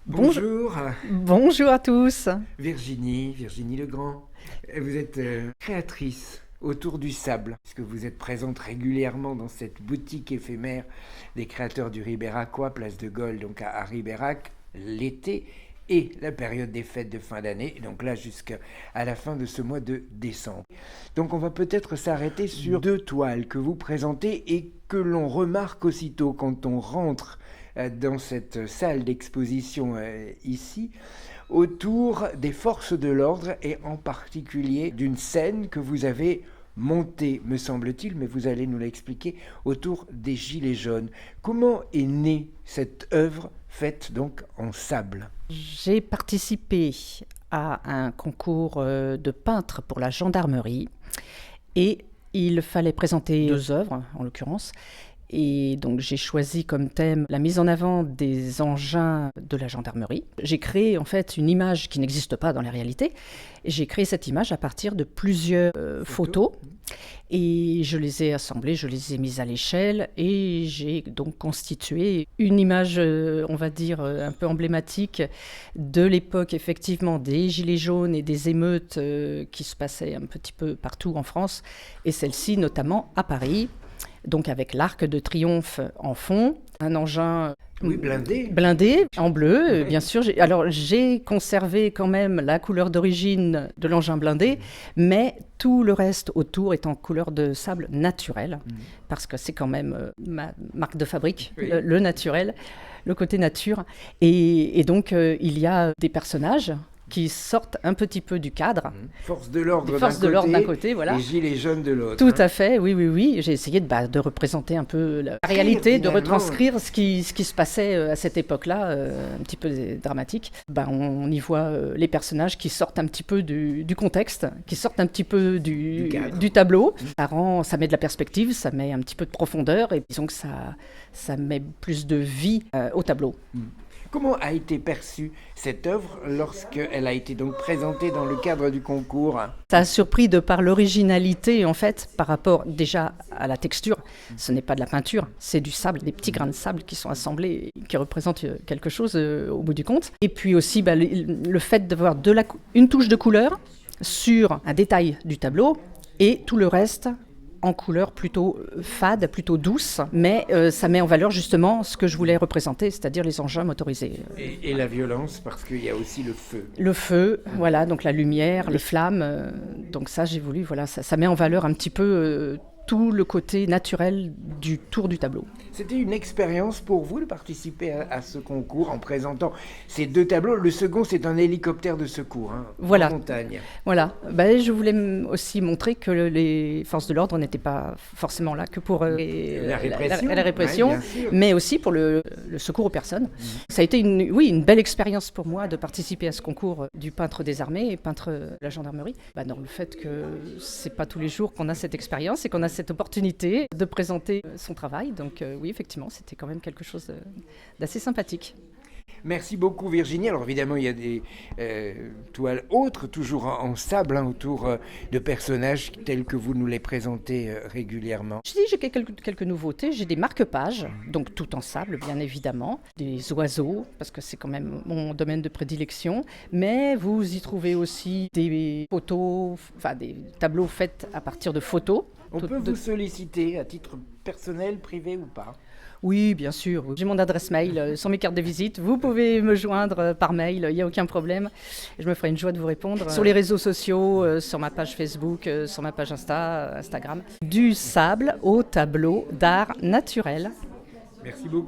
Bonjour, Bonjour à tous. Virginie Legrand. Vous êtes créatrice autour du sable, puisque vous êtes présente régulièrement dans cette boutique éphémère des créateurs du Ribéracois, place de Gaulle, donc à Ribérac, l'été et la période des fêtes de fin d'année, donc là jusqu'à la fin de ce mois de décembre. Donc on va peut-être s'arrêter sur deux toiles que vous présentez et que l'on remarque aussitôt quand on rentre dans cette salle d'exposition ici, autour des forces de l'ordre et en particulier d'une scène que vous avez montée, me semble-t-il, mais vous allez nous l'expliquer, autour des Gilets jaunes. Comment est née cette œuvre faite donc en sable ? J'ai participé à un concours de peintres pour la gendarmerie et il fallait présenter deux œuvres, en l'occurrence. Et donc j'ai choisi comme thème la mise en avant des engins de la gendarmerie. J'ai créé en fait une image qui n'existe pas dans la réalité. Et j'ai créé cette image à partir de plusieurs photos. Et je les ai assemblées, je les ai mises à l'échelle et j'ai donc constitué une image, on va dire, un peu emblématique de l'époque effectivement des Gilets jaunes et des émeutes qui se passaient un petit peu partout en France. Et celle-ci notamment à Paris. Donc avec l'Arc de Triomphe en fond, un engin blindé en bleu, bien sûr. J'ai conservé quand même la couleur d'origine de l'engin blindé, mais tout le reste autour est en couleur de sable naturel, parce que c'est quand même ma marque de fabrique, le naturel, le côté nature. Et donc il y a des personnages qui sortent un petit peu du cadre. Force de l'ordre d'un côté, voilà. Et Gilets jaunes de l'autre. Tout à fait, oui. J'ai essayé de représenter un peu la réalité, de retranscrire ce qui se passait à cette époque-là, un petit peu dramatique. On y voit les personnages qui sortent un petit peu du contexte, qui sortent un petit peu du tableau. Ça met de la perspective, ça met un petit peu de profondeur, et disons que ça met plus de vie au tableau. Comment a été perçue cette œuvre lorsqu'elle a été donc présentée dans le cadre du concours ? Ça a surpris de par l'originalité, en fait, par rapport déjà à la texture. Ce n'est pas de la peinture, c'est du sable, des petits grains de sable qui sont assemblés et qui représentent quelque chose au bout du compte. Et puis aussi le fait d'avoir une touche de couleur sur un détail du tableau et tout le reste en couleur plutôt fade, plutôt douce, mais ça met en valeur justement ce que je voulais représenter, c'est-à-dire les engins motorisés. Et la violence, parce qu'il y a aussi le feu. Le feu, voilà, donc la lumière, les flammes, donc ça j'ai voulu, voilà, ça met en valeur un petit peu tout le côté naturel du tour du tableau. C'était une expérience pour vous de participer à ce concours en présentant ces deux tableaux. Le second, c'est un hélicoptère de secours, voilà. En montagne. Voilà. Je voulais aussi montrer que les forces de l'ordre n'étaient pas forcément là que pour la répression, ouais, mais aussi pour le secours aux personnes. Ça a été une belle expérience pour moi de participer à ce concours du peintre des armées et peintre de la gendarmerie. Dans le fait que c'est pas tous les jours qu'on a cette expérience et qu'on a cette opportunité de présenter son travail. Donc oui, effectivement, c'était quand même quelque chose d'assez sympathique. Merci beaucoup Virginie. Alors évidemment, il y a des toiles autres, toujours en sable, autour de personnages tels que vous nous les présentez régulièrement. J'ai quelques nouveautés. J'ai des marque-pages, donc tout en sable, bien évidemment. Des oiseaux, parce que c'est quand même mon domaine de prédilection. Mais vous y trouvez aussi des photos, des tableaux faits à partir de photos. On peut vous solliciter à titre personnel, privé ou pas ? Oui, bien sûr. J'ai mon adresse mail sur mes cartes de visite. Vous pouvez me joindre par mail, il n'y a aucun problème. Je me ferai une joie de vous répondre. Sur les réseaux sociaux, sur ma page Facebook, sur ma page Instagram. Du sable au tableau d'art naturel. Merci beaucoup.